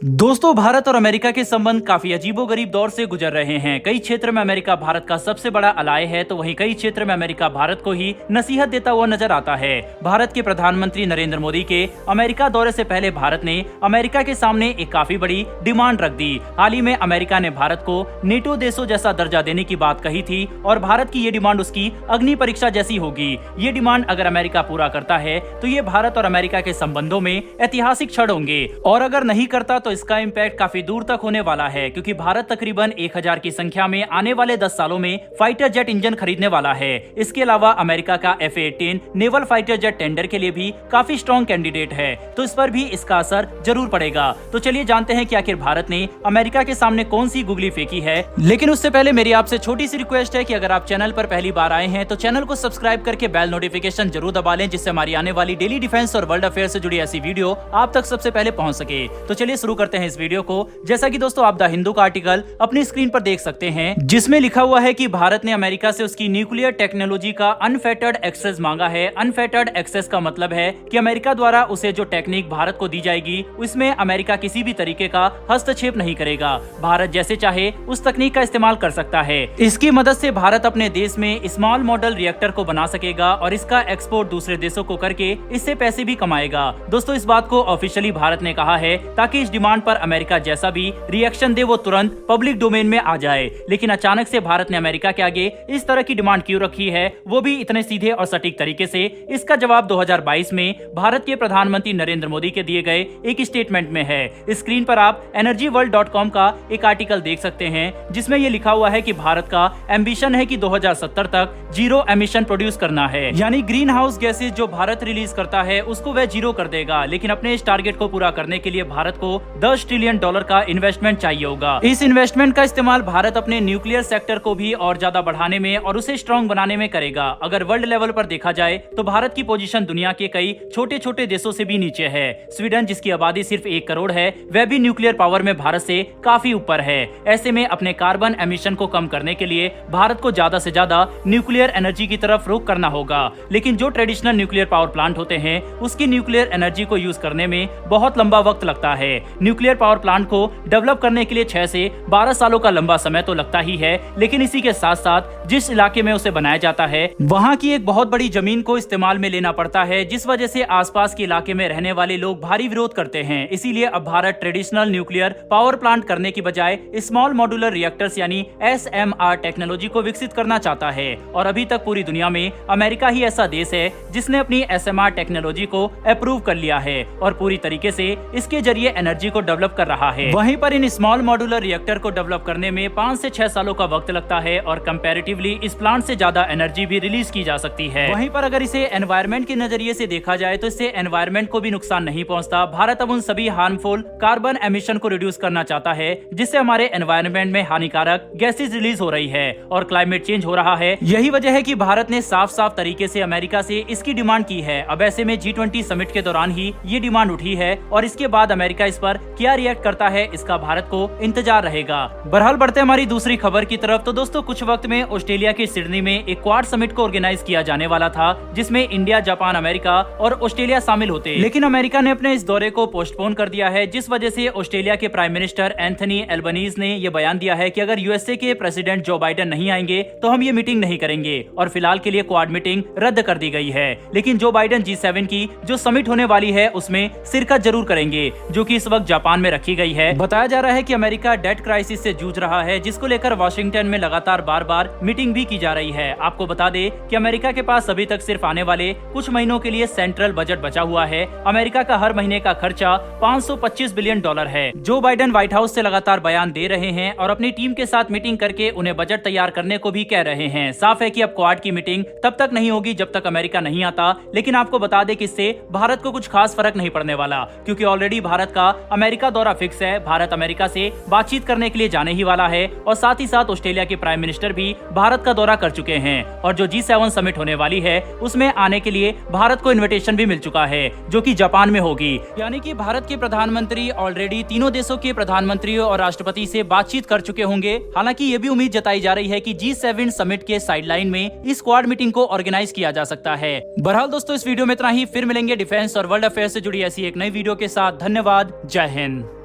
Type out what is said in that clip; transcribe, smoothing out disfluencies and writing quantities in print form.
दोस्तों, भारत और अमेरिका के संबंध काफी अजीबोगरीब दौर से गुजर रहे हैं। कई क्षेत्र में अमेरिका भारत का सबसे बड़ा अलाय है, तो वहीं कई क्षेत्र में अमेरिका भारत को ही नसीहत देता हुआ नजर आता है। भारत के प्रधानमंत्री नरेंद्र मोदी के अमेरिका दौरे से पहले भारत ने अमेरिका के सामने एक काफी बड़ी डिमांड रख दी। हाल ही में अमेरिका ने भारत को नेटो देशों जैसा दर्जा देने की बात कही थी और भारत की ये डिमांड उसकी अग्नि परीक्षा जैसी होगी। ये डिमांड अगर अमेरिका पूरा करता है तो ये भारत और अमेरिका के संबंधों में ऐतिहासिक क्षण होंगे, और अगर नहीं करता तो इसका इम्पैक्ट काफी दूर तक होने वाला है, क्योंकि भारत तकरीबन 1000 की संख्या में आने वाले 10 सालों में फाइटर जेट इंजन खरीदने वाला है। इसके अलावा अमेरिका का F-18 naval fighter jet tender के लिए भी काफी स्ट्रॉन्ग कैंडिडेट है, तो इस पर भी इसका असर जरूर पड़ेगा। तो चलिए जानते हैं कि आखिर भारत ने अमेरिका के सामने कौन सी गुगली फेंकी है। लेकिन उससे पहले मेरी आपसे छोटी सी रिक्वेस्ट है कि अगर आप चैनल पर पहली बार आए हैं तो चैनल को सब्सक्राइब करके बेल नोटिफिकेशन जरूर दबा लें, जिससे हमारी आने वाली डेली डिफेंस और वर्ल्ड अफेयर से जुड़ी ऐसी वीडियो आप तक सबसे पहले पहुंच सके। तो चलिए शुरू करते हैं इस वीडियो को। जैसा कि दोस्तों आप द हिंदू का आर्टिकल अपनी स्क्रीन पर देख सकते हैं, जिसमें लिखा हुआ है कि भारत ने अमेरिका से उसकी न्यूक्लियर टेक्नोलॉजी का अनफेटर्ड एक्सेस मांगा है। अनफेटर्ड एक्सेस का मतलब है कि अमेरिका द्वारा उसे जो टेक्निक भारत को दी जाएगी उसमें अमेरिका किसी भी तरीके का हस्तक्षेप नहीं करेगा। भारत जैसे चाहे उस तकनीक का इस्तेमाल कर सकता है। इसकी मदद से भारत अपने देश में स्मॉल मॉडल रिएक्टर को बना सकेगा और इसका एक्सपोर्ट दूसरे देशों को करके इससे पैसे भी कमाएगा। दोस्तों, इस बात को ऑफिशियली भारत ने कहा है ताकि इस डिमांड पर अमेरिका जैसा भी रिएक्शन दे वो तुरंत पब्लिक डोमेन में आ जाए। लेकिन अचानक से भारत ने अमेरिका के आगे इस तरह की डिमांड क्यों रखी है, वो भी इतने सीधे और सटीक तरीके से? इसका जवाब 2022 में भारत के प्रधानमंत्री नरेंद्र मोदी के दिए गए एक स्टेटमेंट में है। स्क्रीन पर आप energyworld.com का एक आर्टिकल देख सकते हैं, जिसमें ये लिखा हुआ है कि भारत का एम्बिशन है कि 2070 तक जीरो एमिशन प्रोड्यूस करना है, यानी ग्रीन हाउस गैसेज जो भारत रिलीज करता है उसको वह जीरो कर देगा। लेकिन अपने इस टारगेट को पूरा करने के लिए भारत को $10 ट्रिलियन का इन्वेस्टमेंट चाहिए होगा। इस इन्वेस्टमेंट का इस्तेमाल भारत अपने न्यूक्लियर सेक्टर को भी और ज्यादा बढ़ाने में और उसे स्ट्रॉन्ग बनाने में करेगा। अगर वर्ल्ड लेवल पर देखा जाए तो भारत की पोजीशन दुनिया के कई छोटे छोटे देशों से भी नीचे है। स्वीडन, जिसकी आबादी सिर्फ 1 करोड़ है, वह भी न्यूक्लियर पावर में भारत से काफी ऊपर है। ऐसे में अपने कार्बन एमिशन को कम करने के लिए भारत को ज्यादा से ज्यादा न्यूक्लियर एनर्जी की तरफ रुख करना होगा। लेकिन जो ट्रेडिशनल न्यूक्लियर पावर प्लांट होते हैं उसकी न्यूक्लियर एनर्जी को यूज करने में बहुत लंबा वक्त लगता है। न्यूक्लियर पावर प्लांट को डेवलप करने के लिए 6 से 12 सालों का लंबा समय तो लगता ही है, लेकिन इसी के साथ साथ जिस इलाके में उसे बनाया जाता है वहां की एक बहुत बड़ी जमीन को इस्तेमाल में लेना पड़ता है, जिस वजह से आसपास के इलाके में रहने वाले लोग भारी विरोध करते हैं। इसीलिए अब Bharat traditional nuclear power plant करने की बजाय स्मॉल मॉड्यूलर रिएक्टर्स यानी SMR टेक्नोलॉजी को विकसित करना चाहता है। और अभी तक पूरी दुनिया में अमेरिका ही ऐसा देश है जिसने अपनी SMR टेक्नोलॉजी को अप्रूव कर लिया है और पूरी तरीके से इसके जरिए एनर्जी को डेवलप कर रहा है। वहीं पर इन स्मॉल मॉड्यूलर रिएक्टर को डेवलप करने में 5 से 6 सालों का वक्त लगता है और कंपैरेटिवली इस प्लांट से ज्यादा एनर्जी भी रिलीज की जा सकती है। वहीं पर अगर इसे एनवायरनमेंट के नजरिए से देखा जाए तो इससे एनवायरनमेंट को भी नुकसान नहीं पहुंचता। भारत अब उन सभी हार्मफुल कार्बन एमिशन को रिड्यूस करना चाहता है जिससे हमारे एनवायरनमेंट में हानिकारक गैसेज रिलीज हो रही है और क्लाइमेट चेंज हो रहा है। यही वजह है कि भारत ने साफ साफ तरीके से अमेरिका से इसकी डिमांड की है। अब ऐसे में G20 समिट के दौरान ही ये डिमांड उठी है और इसके बाद अमेरिका इस पर क्या रिएक्ट करता है इसका भारत को इंतजार रहेगा। बहरहाल बढ़ते हमारी दूसरी खबर की तरफ। तो दोस्तों, कुछ वक्त में ऑस्ट्रेलिया के सिडनी में एक क्वाड समिट को ऑर्गेनाइज किया जाने वाला था, जिसमें इंडिया, जापान, अमेरिका और ऑस्ट्रेलिया शामिल होते। लेकिन अमेरिका ने अपने इस दौरे को पोस्टपोन कर दिया है, जिस वजह से ऑस्ट्रेलिया के प्राइम मिनिस्टर एंथनी एल्बनीज ने यह बयान दिया है कि अगर USA के प्रेसिडेंट जो बाइडेन नहीं आएंगे तो हम ये मीटिंग नहीं करेंगे और फिलहाल के लिए क्वाड मीटिंग रद्द कर दी गई है। लेकिन जो बाइडेन G7 की जो समिट होने वाली है उसमें शिरकत जरूर करेंगे, जो कि इस वक्त जापान में रखी गई है। बताया जा रहा है कि अमेरिका डेट क्राइसिस से जूझ रहा है, जिसको लेकर वाशिंगटन में लगातार बार-बार मीटिंग भी की जा रही है। आपको बता दें कि अमेरिका के पास अभी तक सिर्फ आने वाले कुछ महीनों के लिए सेंट्रल बजट बचा हुआ है। अमेरिका का हर महीने का खर्चा $525 बिलियन है। जो बाइडेन व्हाइट हाउस से लगातार बयान दे रहे हैं और अपनी टीम के साथ मीटिंग करके उन्हें बजट तैयार करने को भी कह रहे हैं। साफ है कि अब क्वाड की मीटिंग तब तक नहीं होगी जब तक अमेरिका नहीं आता। लेकिन आपको बता दें कि इससे भारत को कुछ खास फर्क नहीं पड़ने वाला, क्योंकि ऑलरेडी भारत का अमेरिका दौरा फिक्स है। भारत अमेरिका से बातचीत करने के लिए जाने ही वाला है और साथ ही साथ ऑस्ट्रेलिया के प्राइम मिनिस्टर भी भारत का दौरा कर चुके हैं और जो G7 समिट होने वाली है उसमें आने के लिए भारत को इन्विटेशन भी मिल चुका है, जो कि जापान में होगी। यानी कि भारत के प्रधानमंत्री ऑलरेडी तीनों देशों के प्रधानमंत्रियों और राष्ट्रपति से बातचीत कर चुके होंगे। हालांकि ये भी उम्मीद जताई जा रही है कि G7 समिट के साइडलाइन में इस क्वाड मीटिंग को ऑर्गेनाइज किया जा सकता है। बहरहाल दोस्तों, इस वीडियो में इतना ही। फिर मिलेंगे डिफेंस और वर्ल्ड अफेयर से जुड़ी ऐसी एक नई वीडियो के साथ। धन्यवाद। जय हिंद।